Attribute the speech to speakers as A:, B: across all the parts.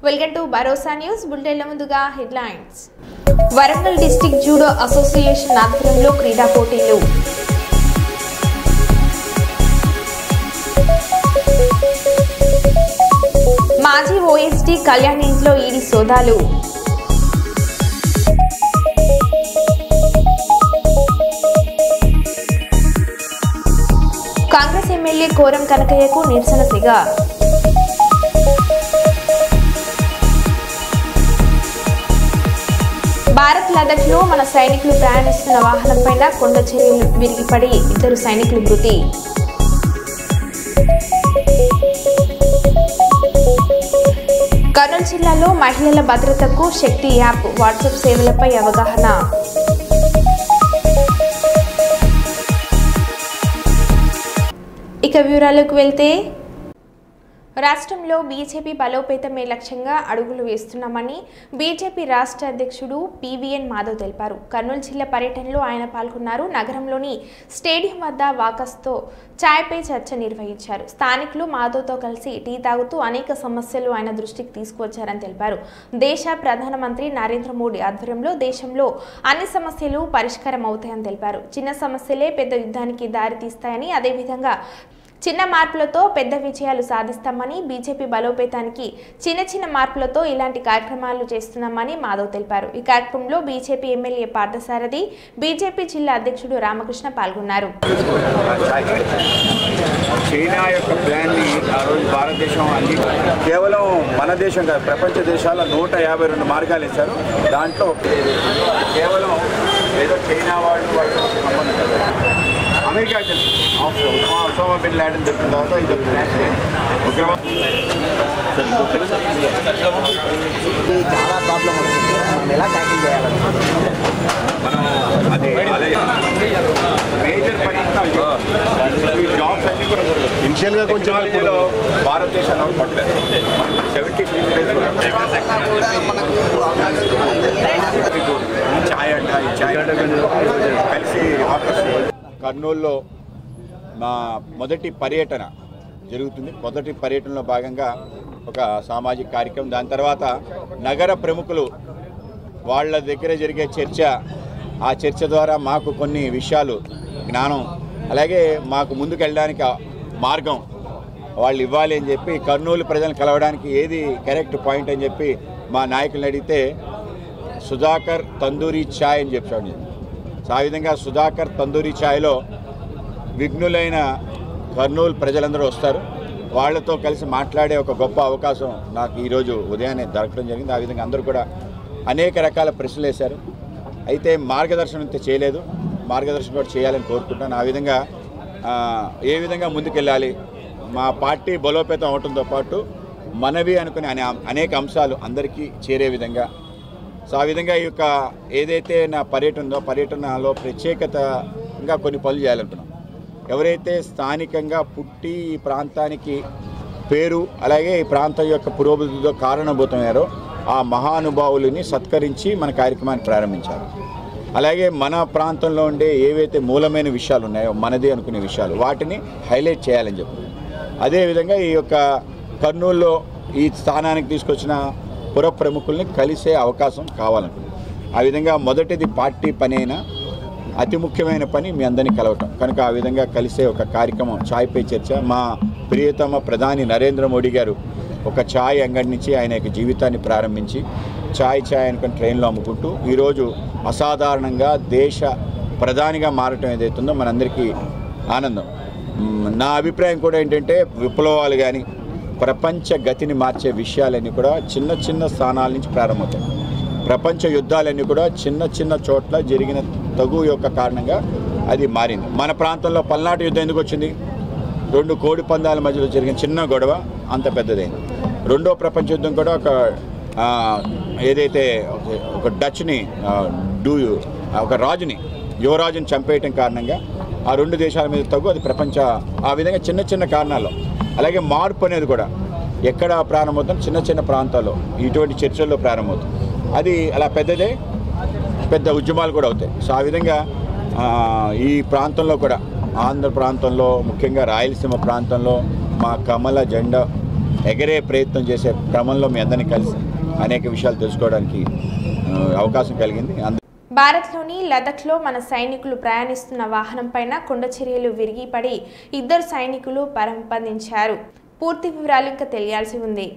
A: Welcome to Bharosa news బులెటిన్ల ముందుగా headlines. Warangal district judo association ఆధ్వర్యంలో క్రీడా పోటీలు. మాజీ ఓఎస్డీ కళ్యాణ్ ఇంట్లో ఈడీ సోదాలు. కాంగ్రెస్ ఎమ్మెల్యే కోరం కనకయ్యకు నిరసన సిగ. భారత్ లదాఖ్ లో మన సైనికులు ప్రయాణిస్తున్న వాహనంపై కొండ చర్యలు విరిగిపడి 2 సైనికులు మృతి. కర్నూలు జిల్లాలో మహిళల భద్రతకు శక్తి యాప్ వాట్సాప్ సేవలపై అవగాహన. ఇక వివరాలకు వెళ్తే రాష్ట్రంలో బీజేపీ బలోపేతమే లక్ష్యంగా అడుగులు వేస్తున్నామని బీజేపీ రాష్ట్ర అధ్యక్షుడు పీవీఎన్ మాధవ్ తెలిపారు. కర్నూలు జిల్లా పర్యటనలో ఆయన పాల్గొన్నారు. నగరంలోని స్టేడియం వద్ద వాకర్స్తో ఛాయ్పై చర్చ నిర్వహించారు. స్థానికులు మాధవ్తో కలిసి టీ తాగుతూ అనేక సమస్యలు ఆయన దృష్టికి తీసుకువచ్చారని తెలిపారు. దేశ ప్రధానమంత్రి నరేంద్ర మోడీ ఆధ్వర్యంలో దేశంలో అన్ని సమస్యలు పరిష్కారం అవుతాయని తెలిపారు. చిన్న సమస్యలే పెద్ద యుద్ధానికి దారితీస్తాయని, అదేవిధంగా చిన్న మార్పులతో పెద్ద విజయాలు సాధిస్తామని, బీజేపీ బలోపేతానికి చిన్న మార్పులతో ఇలాంటి కార్యక్రమాలు చేస్తున్నామని మాధవ్ తెలిపారు. ఈ కార్యక్రమంలో బీజేపీ ఎమ్మెల్యే పార్థసారథి, బీజేపీ జిల్లా అధ్యక్షుడు రామకృష్ణ పాల్గొన్నారు.
B: చైనా యొక్క ప్లాన్ని ఆ రోజు భారతదేశం కేవలం మన దేశం కాదు, ప్రపంచ దేశాల 152 మార్గాలు ఇచ్చారు. దాంట్లో కేవలం ఏదో చైనా వాళ్ళు సంబంధం కదా, అమెరికా తెలుసు ఒసామా బిన్ లాడెన్ చెప్పిన తర్వాత ఇది
C: చాలా ప్రాబ్లం వస్తుంది. మనం ఎలా ట్యాకిల్ చేయాలని
B: మనం అదే మేజర్ పరిస్థితులు జాబ్స్ అన్ని కూడా ఇనిషియల్గా కొంచెం భారతదేశంలో పట్టలేదు. 73 ఛాయ్ అంట, ఈ ఛాయ్ కలిసి కర్నూలులో మా మొదటి పర్యటన జరుగుతుంది. మొదటి పర్యటనలో భాగంగా ఒక సామాజిక కార్యక్రమం, దాని తర్వాత నగర ప్రముఖులు వాళ్ళ దగ్గర జరిగే చర్చ, ఆ చర్చ ద్వారా మాకు కొన్ని విషయాలు జ్ఞానం, అలాగే మాకు ముందుకు వెళ్ళడానికి మార్గం వాళ్ళు ఇవ్వాలి అని చెప్పి కర్నూలు ప్రజలను కలవడానికి ఏది కరెక్ట్ పాయింట్ అని చెప్పి మా నాయకులను అడిగితే సుధాకర్ తందూరి ఛాయ్ అని చెప్పాడు. ఆ విధంగా సుధాకర్ తందూరి ఛాయ్లో విఘ్నులైన కర్నూలు ప్రజలందరూ వస్తారు. వాళ్లతో కలిసి మాట్లాడే ఒక గొప్ప అవకాశం నాకు ఈరోజు ఉదయాన్నే దొరకడం జరిగింది. ఆ విధంగా అందరూ కూడా అనేక రకాల ప్రశ్నలు వేశారు. అయితే మార్గదర్శనం అయితే చేయలేదు, మార్గదర్శనం కూడా చేయాలని కోరుకుంటున్నాను. ఆ విధంగా ఏ విధంగా ముందుకెళ్ళాలి, మా పార్టీ బలోపేతం అవడంతో పాటు మనవి అనుకునే అనేక అంశాలు అందరికీ చేరే విధంగా, సో ఆ విధంగా ఈ యొక్క ఏదైతే నా పర్యటన ఉందో పర్యటనలో ప్రత్యేకతగా కొన్ని పనులు చేయాలనుకున్నాం. ఎవరైతే స్థానికంగా పుట్టి ఈ ప్రాంతానికి పేరు, అలాగే ఈ ప్రాంతం యొక్క పురోభివృద్ధితో కారణభూతమయ్యారో ఆ మహానుభావులని సత్కరించి మన కార్యక్రమాన్ని ప్రారంభించారు. అలాగే మన ప్రాంతంలో ఉండే ఏవైతే మూలమైన విషయాలు ఉన్నాయో, మనది అనుకునే విషయాలు, వాటిని హైలైట్ చేయాలని చెప్పి, అదేవిధంగా ఈ యొక్క కర్నూలులో ఈ స్థానానికి తీసుకొచ్చిన పుర ప్రముఖుల్ని కలిసే అవకాశం కావాలనుకుంటున్నాం. ఆ విధంగా మొదటిది పార్టీ పని అయినా అతి ముఖ్యమైన పని మీ అందరినీ కలవటం కనుక ఆ విధంగా కలిసే ఒక కార్యక్రమం ఛాయ్పై చర్చ. మా ప్రియతమ ప్రధాని నరేంద్ర మోడీ గారు ఒక ఛాయ్ అంగడి నుంచి ఆయన యొక్క జీవితాన్ని ప్రారంభించి ఛాయ్ అనుకుని ట్రైన్లో అమ్ముకుంటూ ఈరోజు అసాధారణంగా దేశ ప్రధానిగా మారటం ఏదైతుందో మనందరికీ ఆనందం. నా అభిప్రాయం కూడా ఏంటంటే విప్లవాలు కానీ ప్రపంచ గతిని మార్చే విషయాలన్నీ కూడా చిన్న స్థానాల నుంచి ప్రారంభమవుతాయి. ప్రపంచ యుద్ధాలన్నీ కూడా చిన్న చోట్ల జరిగిన తగు యొక్క కారణంగా అది మారింది. మన ప్రాంతంలో పల్నాటి యుద్ధం ఎందుకు వచ్చింది? 2 కోడి పందాల మధ్యలో జరిగిన చిన్న గొడవ అంత పెద్దదైంది. రెండో ప్రపంచ యుద్ధం కూడా ఏదైతే ఒక డచ్ని ఒక రాజుని, యువరాజుని చంపేయటం కారణంగా ఆ 2 దేశాల మీద తగ్గు అది ప్రపంచ, ఆ విధంగా చిన్న కారణాల్లో. అలాగే మార్పు అనేది కూడా ఎక్కడ ప్రారంభమవుతుంది? చిన్న ప్రాంతాల్లో ఇటువంటి చర్చల్లో ప్రారంభమవుతుంది. అది అలా పెద్ద ఉద్యమాలు కూడా అవుతాయి. సో ఆ విధంగా ఈ ప్రాంతంలో కూడా, ఆంధ్ర ప్రాంతంలో, ముఖ్యంగా రాయలసీమ ప్రాంతంలో మా కమల జెండా ఎగరే ప్రయత్నం చేసే క్రమంలో మీ అందరినీ కలిసి అనేక విషయాలు తెలుసుకోవడానికి అవకాశం కలిగింది.
A: భారత్లోని లదఖ్లో మన సైనికులు ప్రయాణిస్తున్న వాహనం పైన కొండ చర్యలు విరిగిపడి 2 సైనికులు పరంపదించారు. పూర్తి వివరాలు ఇంకా తెలియాల్సి ఉంది.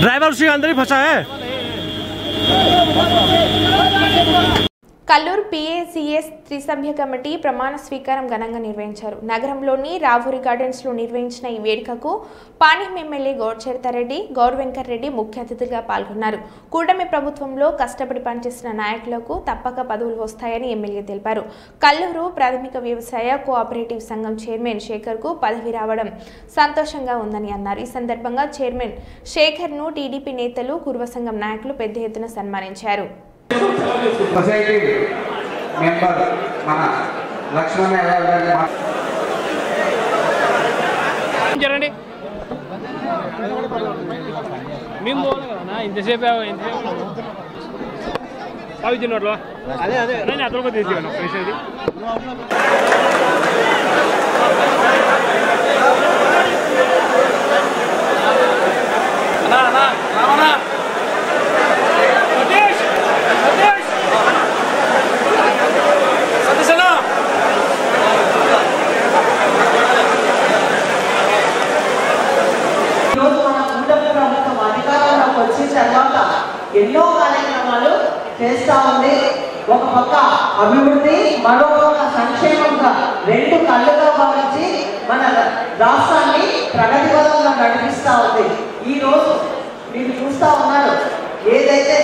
D: ड्राइवर उसी अंदर ही फंसा है।
A: కల్లూరు PACS త్రిసభ్య కమిటీ ప్రమాణ స్వీకారం ఘనంగా నిర్వహించారు. నగరంలోని రావూరి గార్డెన్స్లో నిర్వహించిన ఈ వేడుకకు పాణ్యం ఎమ్మెల్యే గౌడ్చరితారెడ్డి, గౌడ్ వెంకటరెడ్డి ముఖ్య అతిథిగా పాల్గొన్నారు. కూటమి ప్రభుత్వంలో కష్టపడి పనిచేసిన నాయకులకు తప్పక పదవులు వస్తాయని ఎమ్మెల్యే తెలిపారు. కల్లూరు ప్రాథమిక వ్యవసాయ కోఆపరేటివ్ సంఘం చైర్మన్ శేఖర్కు పదవి రావడం సంతోషంగా ఉందని అన్నారు. ఈ సందర్భంగా చైర్మన్ శేఖర్ను టీడీపీ నేతలు, కుర్వ సంఘం నాయకులు పెద్ద ఎత్తున సన్మానించారు.
E: సొసైటీ మెంబర్ మన లక్ష్మణ
D: మేము ఇంతసేపు అవి తిన్నట్లు అదే అదే నేను అతను తీసి ఫ్రెష్
F: ఎన్నో కార్యక్రమాలు చేస్తా ఉంది. ఒక పక్క అభివృద్ధి, మరో పక్క సంక్షేమంగా రెండు కళ్ళుగా భావించి మన రాష్ట్రాన్ని ప్రగతి పదంగా నడిపిస్తూ ఉంది. ఈరోజు మీరు చూస్తూ ఉన్నారు, ఏదైతే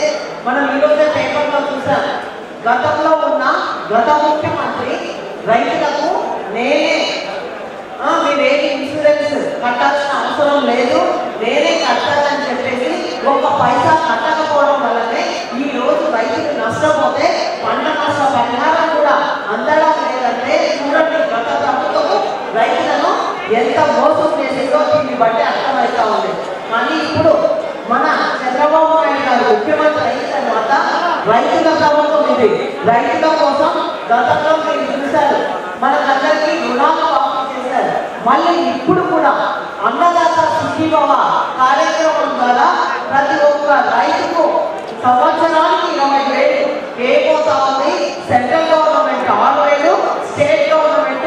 F: మనం ఈరోజే పేపర్లో చూసాం, గతంలో ఉన్న గత ముఖ్యమంత్రి రైతులకు మీరేమి ఇన్సూరెన్స్ కట్టాల్సిన అవసరం లేదు, నేనే కట్టాలని చెప్పేసి ఒక్క పైసా కట్టకపోవడం వల్లనే ఈ రోజు రైతులు నష్టపోతే పంట నష్ట పరిహారం కూడా అందడం లేదంటే చూడండి, గత ప్రభుత్వం రైతులను ఎంత మోసం చేసిందో దీన్ని బట్టి అర్థమవుతా ఉంది. కానీ ఇప్పుడు మన చంద్రబాబు నాయుడు గారు ముఖ్యమంత్రి అయిన తర్వాత రైతుల ప్రభుత్వం ఇది. రైతుల కోసం గతంలో మీరు చూశారు, మనకందరికీ రుణాలు మాఫీ చేశారు. మళ్ళీ ఇప్పుడు కూడా అన్నదాత సుఖీభవ కార్యక్రమం ద్వారా ప్రతి ఒక్క రైతుకు సంవత్సరానికి 20,000 వేయబోతా ఉంది. సెంట్రల్ గవర్నమెంట్ 6,000, స్టేట్ గవర్నమెంట్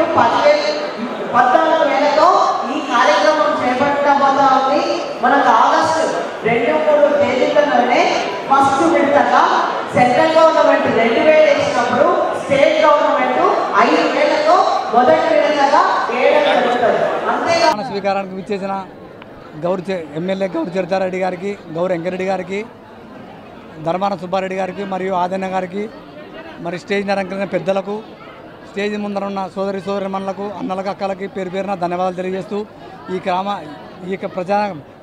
F: 14,000తో ఈ కార్యక్రమం చేపట్టబోతా ఉంది. మనకు ఆగస్టు 2-3 తేదీలలోనే ఫస్ట్ విడతగా సెంట్రల్ గవర్నమెంట్ 2,000 వేసినప్పుడు స్టేట్ గవర్నమెంట్ 5,000తో మొదటి విడతగా వేయడం జరుగుతుంది. అంతేకాదు
G: స్వీకారానికి విచ్చేసిన ఎమ్మెల్యే గౌడ్చరితారెడ్డి గారికి, గౌడ్ వెంకరెడ్డి గారికి, ధర్మాన సుబ్బారెడ్డి గారికి మరియు ఆదన్న గారికి, మరి స్టేజ్ అలంకరించిన పెద్దలకు, స్టేజ్ ముందర ఉన్న సోదరిమణులకు, అన్నలకు, అక్కలకి పేరు పేరున ధన్యవాదాలు తెలియజేస్తూ ఈ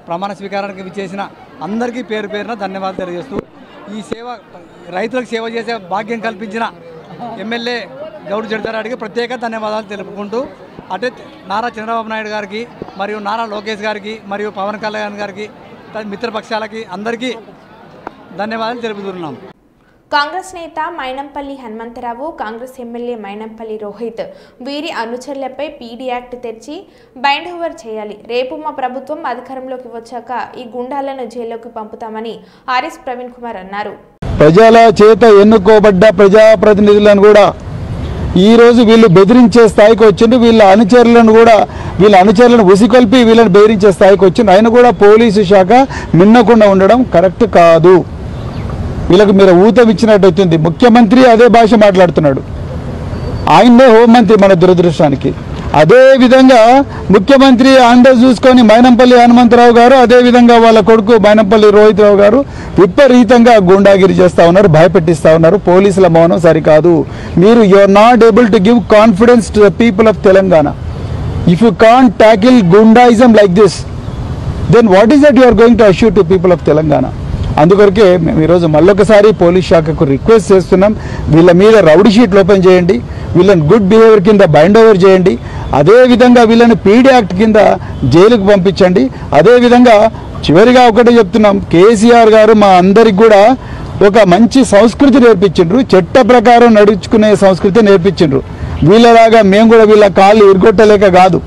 G: ప్రమాణ స్వీకారానికి విచ్చేసిన అందరికీ పేరు పేరున ధన్యవాదాలు తెలియజేస్తూ ఈ రైతులకు సేవ చేసే భాగ్యం కల్పించిన ఎమ్మెల్యే గౌడ్చరితారెడ్డికి ప్రత్యేక ధన్యవాదాలు తెలుపుకుంటూ, అటే నారా చంద్రబాబు నాయుడు గారికి మరియు నారా లోకేష్ గారికి మరియు పవన్ కళ్యాణ్ గారికి, మిత్రపక్షాలకి అందరికీ ధన్యవాదాలు తెలుపుతున్నాం.
A: కాంగ్రెస్ నేత మైనంపల్లి హనుమంతరావు, కాంగ్రెస్ ఎమ్మెల్యే మైనంపల్లి రోహిత్ వీరి అనుచరులపై పీడీ యాక్ట్ తెచ్చి బైండ్ ఓవర్ చేయాలి. రేపు మా ప్రభుత్వం అధికారంలోకి వచ్చాక ఈ గుండాలను జైల్లోకి పంపుతామని ఆర్ఎస్ ప్రవీణ్ కుమార్ అన్నారు.
H: ప్రజల చేత ఎన్నుకోబడ్డ ప్రజాప్రతినిధులను కూడా ఈరోజు వీళ్ళు బెదిరించే స్థాయికి వచ్చిండు. వీళ్ళ అనుచరులను ఉసికొల్పి వీళ్ళని బెదిరించే స్థాయికి వచ్చిండు. ఆయన కూడా పోలీసు శాఖ మిన్నకుండా ఉండడం కరెక్ట్ కాదు. వీళ్ళకు మీరు ఊతం ఇచ్చినట్టు అవుతుంది. ముఖ్యమంత్రి అదే భాష మాట్లాడుతున్నాడు, ఆయన్నే హోంమంత్రి మన దురదృష్టానికి. అదేవిధంగా ముఖ్యమంత్రి ఆంధ్ర చూసుకొని మైనంపల్లి హనుమంతరావు గారు, అదేవిధంగా వాళ్ళ కొడుకు మైనంపల్లి రోహిత్ రావు గారు విపరీతంగా గుండాగిరి చేస్తూ ఉన్నారు, భయపెట్టిస్తూ ఉన్నారు. పోలీసుల మౌనం సరికాదు. మీరు you are not able to give confidence to the people of Telangana. If you can't tackle goondaism like this, then what is that you are going to assure to people of Telangana? అందుకొరకే మేము ఈరోజు మళ్ళొకసారి పోలీస్ శాఖకు రిక్వెస్ట్ చేస్తున్నాం, వీళ్ళ మీద rowdy షీట్లు open చేయండి, వీళ్ళని గుడ్ బిహేవియర్ కింద బైండ్ ఓవర్ చేయండి, అదేవిధంగా వీళ్ళని పీడీ యాక్ట్ కింద జైలుకు పంపించండి. అదేవిధంగా చివరిగా ఒకటే చెప్తున్నాం, కేసీఆర్ గారు మా అందరికి కూడా ఒక మంచి సంస్కృతి నేర్పించిండ్రు, చట్ట ప్రకారం నడుచుకునే సంస్కృతి నేర్పించిండ్రు. వీళ్ళలాగా మేము కూడా వీళ్ళ కాళ్ళు ఇరుగొట్టలేక కాదు.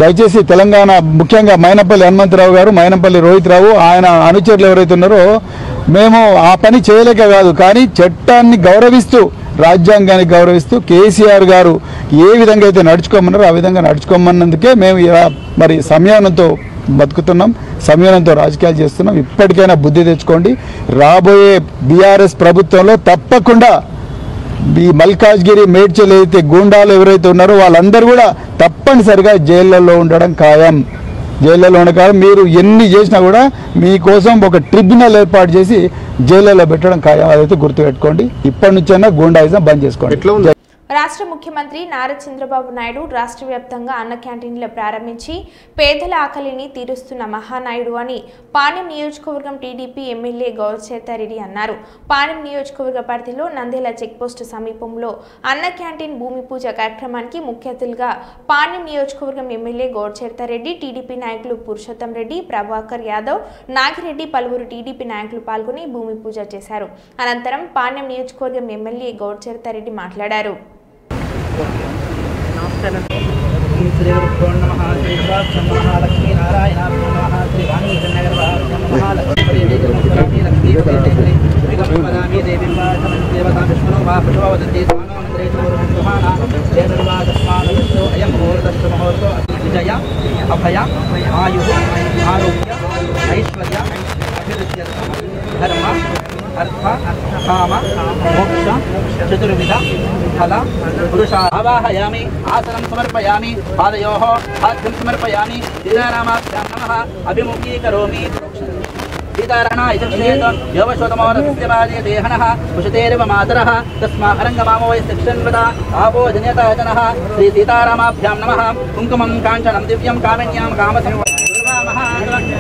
H: దయచేసి తెలంగాణ ముఖ్యంగా మైనంపల్లి హనుమంతరావు గారు, మైనంపల్లి రోహిత్ రావు, ఆయన అనుచరులు ఎవరైతే ఉన్నారో మేము ఆ పని చేయలేక కాదు, కానీ చట్టాన్ని గౌరవిస్తూ, రాజ్యాంగాన్ని గౌరవిస్తూ కేసీఆర్ గారు ఏ విధంగా అయితే నడుచుకోమన్నారో ఆ విధంగా నడుచుకోమన్నందుకే మేము ఇలా మరి సంయమనంతో బతుకుతున్నాం, సంయమనంతో రాజకీయాలు చేస్తున్నాం. ఇప్పటికైనా బుద్ధి తెచ్చుకోండి. రాబోయే బీఆర్ఎస్ ప్రభుత్వంలో తప్పకుండా ఈ మల్కాజ్గిరి, మేడ్చల్ అయితే గూండాలు ఎవరైతే ఉన్నారో వాళ్ళందరూ కూడా తప్పనిసరిగా జైళ్ళల్లో ఉండడం ఖాయం. జైళ్ళలో ఉండడం, మీరు ఎన్ని చేసినా కూడా మీకోసం ఒక ట్రిబ్యునల్ ఏర్పాటు చేసి జైళ్ళలో పెట్టడం ఖాయం. అదైతే గుర్తుపెట్టుకోండి. ఇప్పటి నుంచైనా గూండాయిజం బంద్ చేసుకోండి.
A: రాష్ట్ర ముఖ్యమంత్రి నారా చంద్రబాబు నాయుడు రాష్ట్ర వ్యాప్తంగా అన్న క్యాంటీన్లు ప్రారంభించి పేదల ఆకలిని తీరుస్తున్న మహానాయుడు అని పాణ్యం నియోజకవర్గం టీడీపీ ఎమ్మెల్యే గౌరచేతారెడ్డి అన్నారు. పాణ్యం నియోజకవర్గ పరిధిలో నందేల చెక్పోస్టు సమీపంలో అన్న క్యాంటీన్ భూమి పూజ కార్యక్రమానికి ముఖ్య అతిథులుగా పాణ్యం నియోజకవర్గం ఎమ్మెల్యే గౌరచేతారెడ్డి, టీడీపీ నాయకులు పురుషోత్తం రెడ్డి, ప్రభాకర్ యాదవ్, నాగిరెడ్డి, పలువురు టీడీపీ నాయకులు పాల్గొని భూమి పూజ చేశారు. అనంతరం పాణ్యం నియోజకవర్గం ఎమ్మెల్యే గౌరచేతారెడ్డి మాట్లాడారు.
C: నమస్కారం. శ్రీ గురుభ్యో నమః. శ్రీ లక్ష్మీ నారాయణ నమః. శ్రీ వాణీనగర మహాలక్ష్మీ లక్ష్మీ దేవి దేవతా విష్ణు వా పుష్పవదంతి అయం ముహూర్తస్సు మహోర్తో విజయ అభయ ఆయు ఆరోగ్య ఐశ్వర్య అభివృద్ధి ధర్మ అర్థ కామ మోక్ష చతుర్విధ ఫల పురుషా ఆవాహయామి. ఆసనం సమర్పయామి. పాదయోః పాద్యం సమర్పయామి. సీతారామాభ్యాం నమః. అభిముఖీకరోమి. సీతారామ ఇతిక్షేత యోగశోతమోరస్యవాదే దేహనః కుశతేరివ మాతరః తస్మా అరంగమామో వై శిక్షన్వద ఆపో జనయతాజనః. శ్రీ సీతారామాభ్యాం నమః. కుంకుమం కాంచనం దివ్యం కామిన్యాం కామసం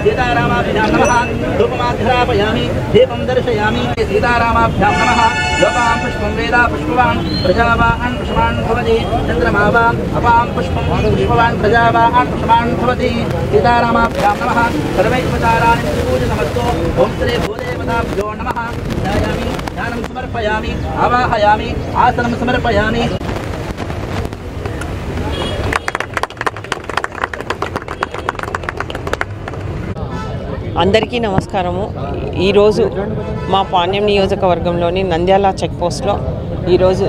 C: సీతారామాభ్యాం నమః. ధూపమాఘ్రాపయామి. దీపం దర్శయామి. సీతారామాభ్యాం నమః. లోపాం పుష్పం వేద పుష్పవాన్ ప్రజావాన్ పుష్పాన్ భవతి. చంద్రమావా అపాం పుష్పం పుష్పవాన్ ప్రజావాన్ పుష్పాన్ భవతి. సీతారామాభ్యాం నమః. సర్వైశ్వతారాణి పూజనమస్తు. ఓం శ్రీ భూదేవతాభ్యో నమః. ధ్యాయామి. ధ్యానం సమర్పయామి. ఆవాహయామి. ఆసనం సమర్పయామి.
I: అందరికీ నమస్కారము. ఈరోజు మా పాణ్యం నియోజకవర్గంలోని నంద్యాల చెక్పోస్ట్లో ఈరోజు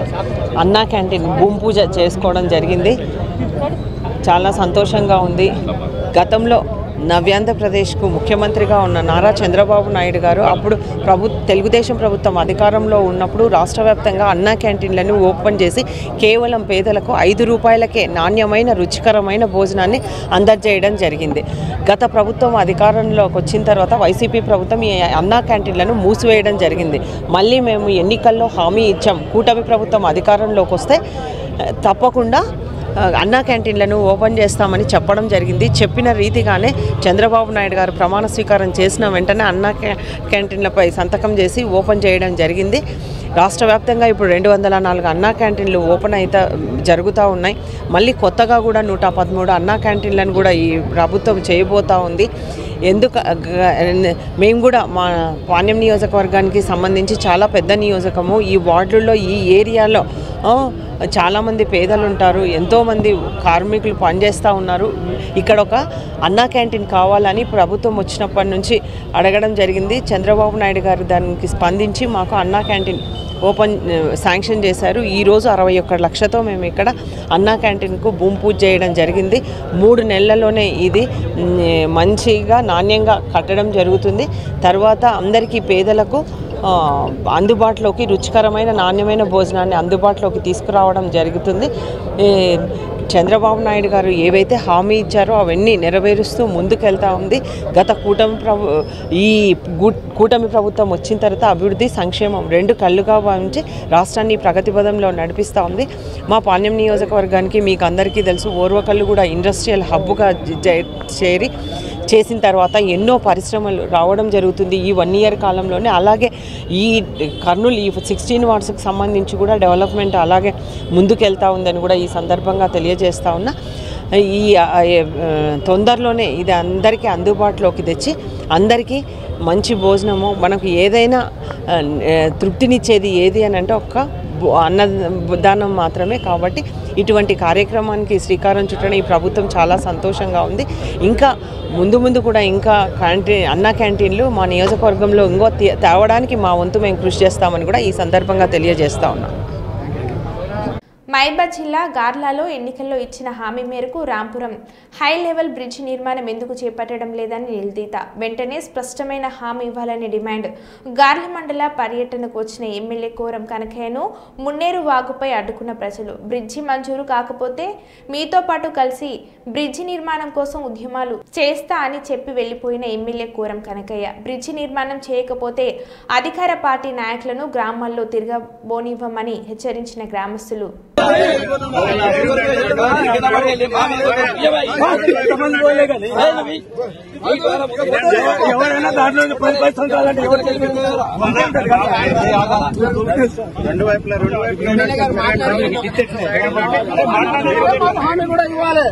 I: అన్నా క్యాంటీన్ భూమి పూజ చేసుకోవడం జరిగింది. చాలా సంతోషంగా ఉంది. గతంలో నవ్యాంధ్రప్రదేశ్కు ముఖ్యమంత్రిగా ఉన్న నారా చంద్రబాబు నాయుడు గారు అప్పుడు తెలుగుదేశం ప్రభుత్వం అధికారంలో ఉన్నప్పుడు రాష్ట్ర వ్యాప్తంగా అన్నా క్యాంటీన్లను ఓపెన్ చేసి కేవలం పేదలకు 5 రూపాయలకే నాణ్యమైన రుచికరమైన భోజనాన్ని అందజేయడం జరిగింది. గత ప్రభుత్వం అధికారంలోకి వచ్చిన తర్వాత వైసీపీ ప్రభుత్వం ఈ అన్నా క్యాంటీన్లను మూసివేయడం జరిగింది. మళ్ళీ మేము ఎన్నికల్లో హామీ ఇచ్చాం, కూటమి ప్రభుత్వం అధికారంలోకి వస్తే తప్పకుండా అన్నా క్యాంటీన్లను ఓపెన్ చేస్తామని చెప్పడం జరిగింది. చెప్పిన రీతిగానే చంద్రబాబు నాయుడు గారు ప్రమాణ స్వీకారం చేసిన వెంటనే అన్నా క్యాంటీన్లపై సంతకం చేసి ఓపెన్ చేయడం జరిగింది. రాష్ట్ర వ్యాప్తంగా ఇప్పుడు 204 అన్నా క్యాంటీన్లు ఓపెన్ అయితే జరుగుతూ ఉన్నాయి. మళ్ళీ కొత్తగా కూడా 113 అన్నా క్యాంటీన్లను కూడా ఈ ప్రభుత్వం చేయబోతూ ఉంది. మేము కూడా మా పాణ్యం నియోజకవర్గానికి సంబంధించి చాలా పెద్ద నియోజకము. ఈ వార్డుల్లో ఈ ఏరియాలో చాలామంది పేదలు ఉంటారు, ఎంతోమంది కార్మికులు పనిచేస్తూ ఉన్నారు. ఇక్కడ ఒక అన్నా క్యాంటీన్ కావాలని ప్రభుత్వం వచ్చినప్పటి నుంచి అడగడం జరిగింది. చంద్రబాబు నాయుడు గారు దానికి స్పందించి మాకు అన్నా క్యాంటీన్ శాంక్షన్ చేశారు. ఈరోజు 61 లక్షలతో మేము ఇక్కడ అన్నా క్యాంటీన్కు భూమి పూజ చేయడం జరిగింది. 3 నెలల్లోనే ఇది మంచిగా నాణ్యంగా కట్టడం జరుగుతుంది. తర్వాత అందరికీ పేదలకు అందుబాటులోకి రుచికరమైన నాణ్యమైన భోజనాన్ని అందుబాటులోకి తీసుకురావడం జరుగుతుంది. చంద్రబాబు నాయుడు గారు ఏవైతే హామీ ఇచ్చారో అవన్నీ నెరవేరుస్తూ ముందుకెళ్తా ఉంది. గత కూటమి ప్రభుత్వం వచ్చిన తర్వాత అభివృద్ధి సంక్షేమం 2 కళ్ళుగా భావించి రాష్ట్రాన్ని ప్రగతి పదంలో నడిపిస్తూ ఉంది. మా పాణ్యం నియోజకవర్గానికి మీకు అందరికీ తెలుసు, ఓర్వకల్లు కూడా ఇండస్ట్రియల్ హబ్గా చేసిన తర్వాత ఎన్నో పరిశ్రమలు రావడం జరుగుతుంది ఈ 1 ఇయర్ కాలంలోనే. అలాగే ఈ కర్నూలు ఈ 16 వార్డ్స్కి సంబంధించి కూడా డెవలప్మెంట్ అలాగే ముందుకెళ్తా ఉందని కూడా ఈ సందర్భంగా తెలియజేస్తా ఉన్నా. ఈ తొందరలోనే ఇది అందరికీ అందుబాటులోకి తెచ్చి అందరికీ మంచి భోజనము, మనకు ఏదైనా తృప్తినిచ్చేది ఏది అని అంటే ఒక్క అన్నదానం మాత్రమే. కాబట్టి ఇటువంటి కార్యక్రమానికి శ్రీకారం చుట్టడం ఈ ప్రభుత్వం చాలా సంతోషంగా ఉంది. ఇంకా ముందు కూడా ఇంకా అన్నా క్యాంటీన్లు మా నియోజకవర్గంలో ఇంకో తేవడానికి మా వంతు మేము కృషి చేస్తామని కూడా ఈ సందర్భంగా తెలియజేస్తా ఉన్నాం.
A: మహబూబాబాద్ జిల్లా గార్లాలో ఎన్నికల్లో ఇచ్చిన హామీ మేరకు రాంపురం హై లెవెల్ బ్రిడ్జి నిర్మాణం ఎందుకు చేపట్టడం లేదని నిలదీత. వెంటనే స్పష్టమైన హామీ ఇవ్వాలని డిమాండ్. గార్ల మండల పర్యటనకు వచ్చిన ఎమ్మెల్యే కోరం కనకయ్యను మున్నేరు వాగుపై అడ్డుకున్న ప్రజలు. బ్రిడ్జి మంజూరు కాకపోతే మీతో పాటు కలిసి బ్రిడ్జి నిర్మాణం కోసం ఉద్యమాలు చేస్తా అని చెప్పి వెళ్లిపోయిన ఎమ్మెల్యే కోరం కనకయ్య బ్రిడ్జి నిర్మాణం చేయకపోతే అధికార పార్టీ నాయకులను గ్రామాల్లో తిరగబోనివ్వమని హెచ్చరించిన గ్రామస్తులు.
D: ఎవరైనా దాంట్లో 10 సంవత్సరాలంటే ఎవరు రెండు వైపులా కూడా ఇవ్వాలి.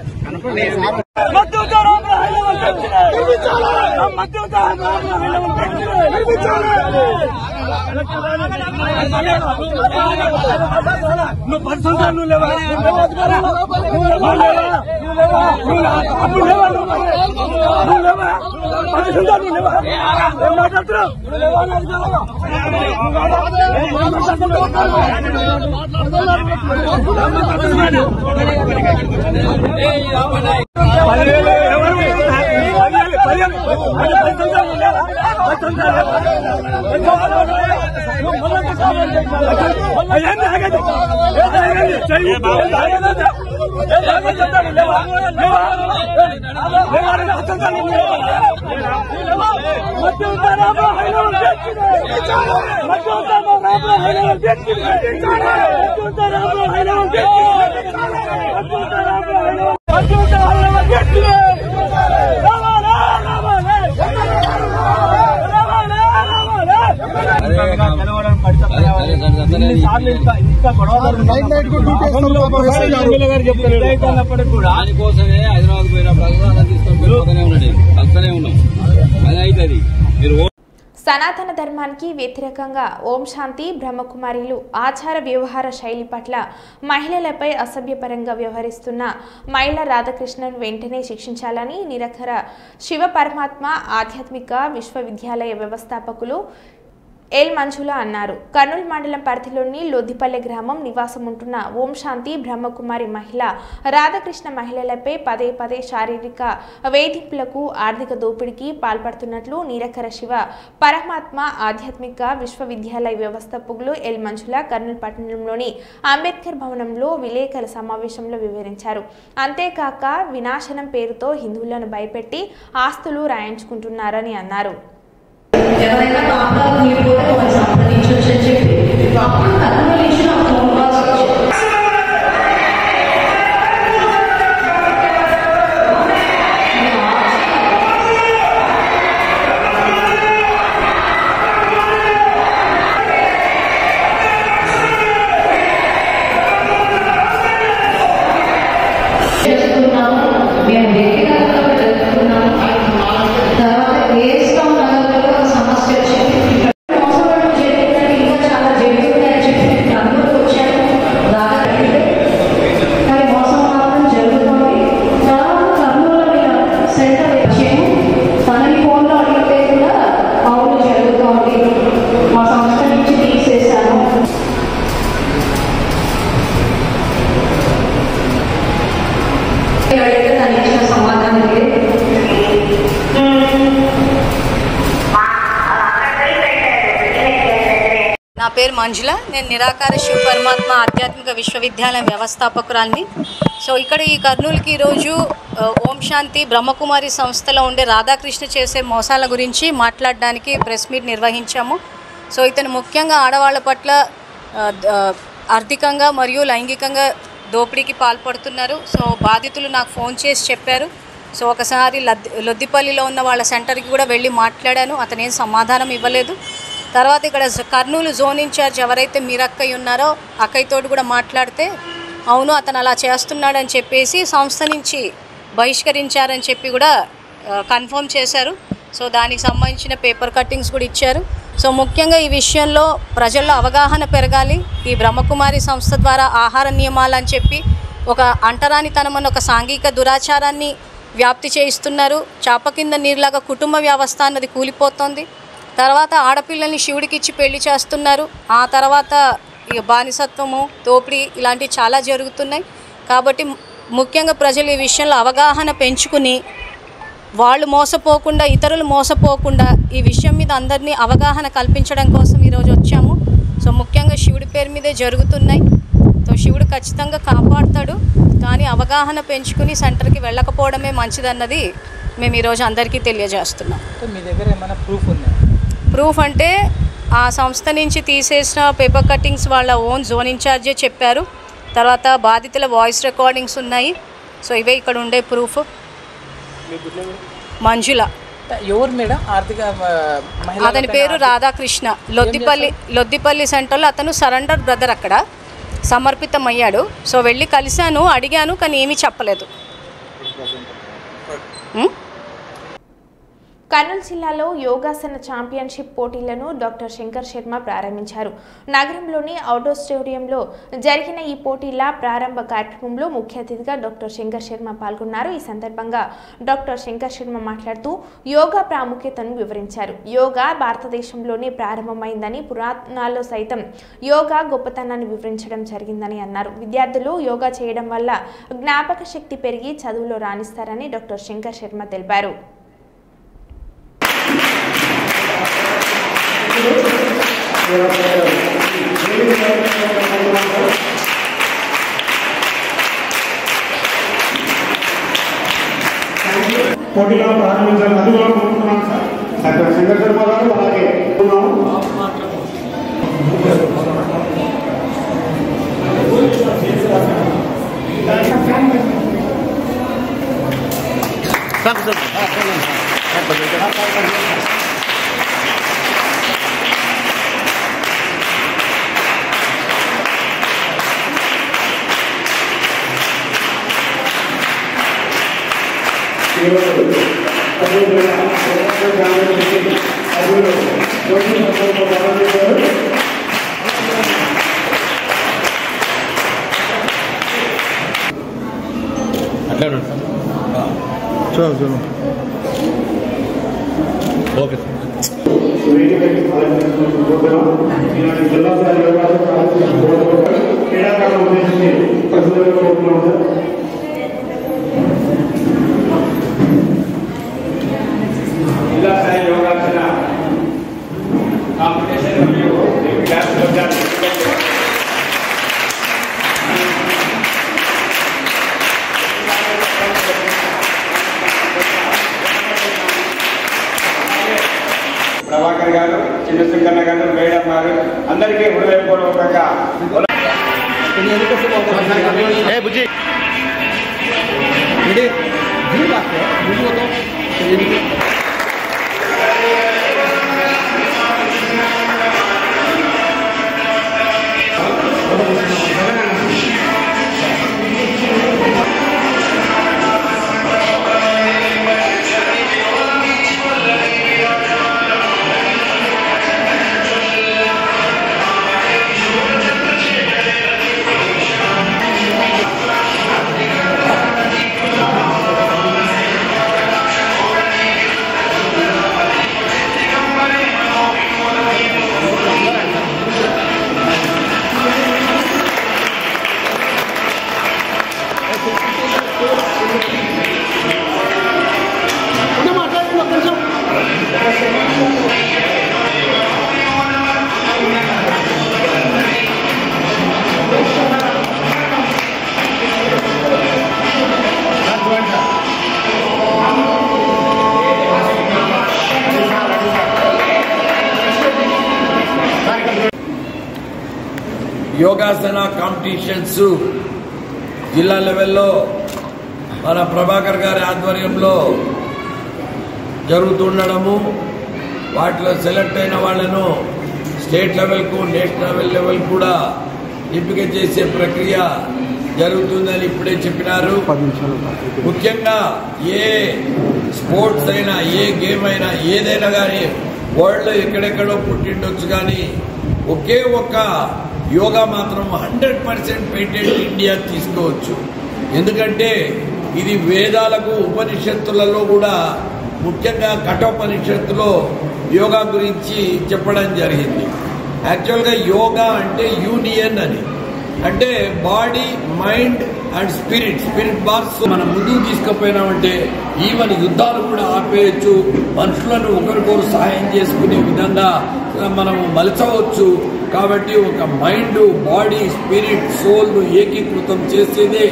D: నువ్వు 10 సంవత్సరాలు లేవా?
J: దానికోసమే హైదరాబాద్ పోయినప్పుడు తీసుకొని ఉన్నాం. అది అవుతుంది.
A: సనాతన ధర్మానికి వ్యతిరేకంగా ఓం శాంతి బ్రహ్మకుమారిలు ఆచార వ్యవహార శైలి పట్ల మహిళలపై అసభ్యపరంగా వ్యవహరిస్తున్న మైల రాధాకృష్ణన్ వెంటనే శిక్షించాలని నిరఖర శివ పరమాత్మ ఆధ్యాత్మిక విశ్వవిద్యాలయ వ్యవస్థాపకులు ఎల్ మంజుల అన్నారు. కర్నూలు మండలం పరిధిలోని లొద్దిపల్లె గ్రామం నివాసం ఉంటున్న ఓం శాంతి బ్రహ్మకుమారి మహిళ రాధాకృష్ణ మహిళలపై పదే శారీరక వేధింపులకు ఆర్థిక దోపిడీకి పాల్పడుతున్నట్లు నిరఖర శివ పరమాత్మ ఆధ్యాత్మిక విశ్వవిద్యాలయ వ్యవస్థాపకులు ఎల్ మంజుల కర్నూలు పట్టణంలోని అంబేద్కర్ భవనంలో విలేకరుల సమావేశంలో వివరించారు. అంతేకాక వినాశనం పేరుతో హిందువులను భయపెట్టి ఆస్తులు రాయించుకుంటున్నారని అన్నారు.
F: ఎవరైనా పాపాలు మీరు కూడా వాళ్ళు సంప్రదించవచ్చు అని చెప్పి అప్పుడు కర్నూలు నుంచి నాకు ఫోన్ కాల్స్ వచ్చాయి. చేస్తున్నాము, మేము వ్యక్తిగతంగా జరుపుతున్నాము. తర్వాత వేస్తా ఉన్న సమస్య వచ్చి
K: నా పేరు మంజుల. నేను నిరాకార శివ పరమాత్మ ఆధ్యాత్మిక విశ్వవిద్యాలయం వ్యవస్థాపకురాలిని. సో ఇక్కడ ఈ కర్నూలుకి ఈరోజు ఓం శాంతి బ్రహ్మకుమారి సంస్థలో ఉండే రాధాకృష్ణ చేసే మోసాల గురించి మాట్లాడడానికి ప్రెస్ మీట్ నిర్వహించాము. సో ఇతను ముఖ్యంగా ఆడవాళ్ళ పట్ల ఆర్థికంగా మరియు లైంగికంగా దోపిడీకి పాల్పడుతున్నారు. సో బాధితులు నాకు ఫోన్ చేసి చెప్పారు. సో ఒకసారి లొద్దిపల్లిలో ఉన్న వాళ్ళ సెంటర్కి కూడా వెళ్ళి మాట్లాడాను. అతను ఏం సమాధానం ఇవ్వలేదు. తర్వాత ఇక్కడ కర్నూలు జోన్ ఇన్ఛార్జ్ ఎవరైతే మీరక్కయ్య ఉన్నారో అక్కయ్యతోటి కూడా మాట్లాడితే అవును అతను అలా చేస్తున్నాడని చెప్పేసి సంస్థ నుంచి బహిష్కరించారని చెప్పి కూడా కన్ఫర్మ్ చేశారు. సో దానికి సంబంధించిన పేపర్ కట్టింగ్స్ కూడా ఇచ్చారు. సో ముఖ్యంగా ఈ విషయంలో ప్రజల్లో అవగాహన పెరగాలి. ఈ బ్రహ్మకుమారి సంస్థ ద్వారా ఆహార నియమాలు అని చెప్పి ఒక అంటరానితనమని ఒక సాంఘిక దురాచారాన్ని వ్యాప్తి చేయిస్తున్నారు. చాప కింద నీరులాగా కుటుంబ వ్యవస్థ అన్నది కూలిపోతుంది. తర్వాత ఆడపిల్లల్ని శివుడికి ఇచ్చి పెళ్లి చేస్తున్నారు. ఆ తర్వాత ఇక బానిసత్వము, దోపిడీ ఇలాంటివి చాలా జరుగుతున్నాయి. కాబట్టి ముఖ్యంగా ప్రజలు ఈ విషయంలో అవగాహన పెంచుకుని వాళ్ళు మోసపోకుండా, ఇతరులు మోసపోకుండా ఈ విషయం మీద అందరినీ అవగాహన కల్పించడం కోసం ఈరోజు వచ్చాము. సో ముఖ్యంగా శివుడి పేరు మీదే జరుగుతున్నాయి. సో శివుడు ఖచ్చితంగా కాపాడుతాడు. కానీ అవగాహన పెంచుకుని సెంటర్కి వెళ్ళకపోవడమే మంచిదన్నది మేము ఈరోజు అందరికీ తెలియజేస్తున్నాం.
L: మీ దగ్గర ఏమైనా ప్రూఫ్ ఉందా?
K: ప్రూఫ్ అంటే ఆ సంస్థ నుంచి తీసేసిన పేపర్ కట్టింగ్స్ వాళ్ళ ఓన్ జోన్ ఇన్ఛార్జే చెప్పారు. తర్వాత బాధితుల వాయిస్ రికార్డింగ్స్ ఉన్నాయి. సో ఇవే ఇక్కడ ఉండే ప్రూఫ్. మంజుల.
L: ఎవరు మేడం? ఆర్థిక
K: అతని పేరు రాధాకృష్ణ. లొద్దిపల్లి సెంటర్లో అతను సరెండర్ బ్రదర్. అక్కడ సమర్పితమయ్యాడు. సో వెళ్ళి కలిశాను, అడిగాను, కానీ ఏమీ చెప్పలేదు.
A: కర్నూలు జిల్లాలో యోగాసన ఛాంపియన్షిప్ పోటీలను డాక్టర్ శంకర్ శర్మ ప్రారంభించారు. నగరంలోని అవుట్డోర్ స్టేడియంలో జరిగిన ఈ పోటీల ప్రారంభ కార్యక్రమంలో ముఖ్య అతిథిగా డాక్టర్ శంకర్ శర్మ పాల్గొన్నారు. ఈ సందర్భంగా డాక్టర్ శంకర్ శర్మ మాట్లాడుతూ యోగా ప్రాముఖ్యతను వివరించారు. యోగా భారతదేశంలోనే ప్రారంభమైందని, పురాణాల్లో సైతం యోగా గొప్పతనాన్ని వివరించడం జరిగిందని అన్నారు. విద్యార్థులు యోగా చేయడం వల్ల జ్ఞాపక శక్తి పెరిగి చదువులో రాణిస్తారని డాక్టర్ శంకర్ శర్మ తెలిపారు.
M: పోటీలో ప్రారంభించాలని అది కూడా కోరుకుంటున్నాను సార్. డాక్టర్ శంకర్ శర్మ గారు అలాగే
J: ఓకే
M: క్రీడాకారుల ఉద్దేశించి ప్రజలకు కోరుతున్నాం సార్. జిల్లా స్థాయి యోగాసన కాంపిటీషన్ మరియు ప్రభాకర్ గారు, చిన్నసింగన్న గారు, మేడం గారు అందరికీ హృదయపూర్వకంగా
N: యోగాసన కాంపిటీషన్స్ జిల్లా లెవెల్లో మన ప్రభాకర్ గారి ఆధ్వర్యంలో జరుగుతుండడము, వాటిలో సెలెక్ట్ అయిన వాళ్ళను స్టేట్ లెవెల్కు నేషనల్ లెవెల్ కూడా ఎంపిక చేసే ప్రక్రియ జరుగుతుందని ఇప్పుడే చెప్పినారు. ముఖ్యంగా ఏ స్పోర్ట్స్ అయినా, ఏ గేమ్ అయినా, ఏదైనా కానీ వరల్డ్లో ఎక్కడెక్కడో పుట్టిండొచ్చు, కానీ ఒకే ఒక్క యోగా మాత్రం 100% పేటెంట్ ఇండియా తీసుకోవచ్చు. ఎందుకంటే ఇది వేదాలకు ఉపనిషత్తులలో కూడా, ముఖ్యంగా కఠోపనిషత్తులో యోగా గురించి చెప్పడం జరిగింది. యాక్చువల్గా యోగా అంటే యూనియన్ అని, అంటే body, mind and spirit bars మనం ముందుకు తీసుకుపోయినామంటే ఈవెన్ యుద్ధాలు కూడా ఆపేయచ్చు, మనుషులను ఒకరికొకరు సహాయం చేసుకునే విధంగా మనము మలచవచ్చు. కాబట్టి ఒక మైండ్, బాడీ, స్పిరిట్, సోల్ను ఏకీకృతం చేసేదే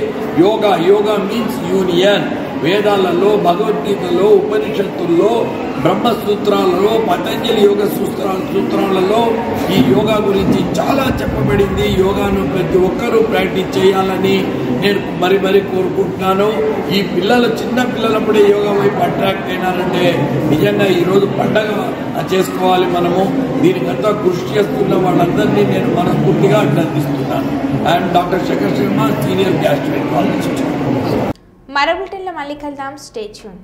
N: యోగా. Yoga means union. వేదాలలో, భగవద్గీతలో, ఉపనిషత్తుల్లో, బ్రహ్మసూత్రాలలో, పతంజలి యోగ సూత్రాలలో ఈ యోగా గురించి చాలా చెప్పబడింది. యోగాను ప్రతి ఒక్కరూ ప్రాక్టీస్ చేయాలని నేను మరి కోరుకుంటున్నాను. ఈ పిల్లలు, చిన్న పిల్లలప్పుడే యోగా వైపు అట్రాక్ట్ అయినారంటే నిజంగా ఈరోజు పండగ చేసుకోవాలి మనము. దీనికంతా కృషి చేస్తున్న వాళ్ళందరినీ నేను మనస్ఫూర్తిగా అభినందిస్తున్నాను. And doctor Shekhar Sharma, senior gastroenterologist.
A: మరో బులెటిన్లో మళ్ళీ కలుద్దాం. Stay tune.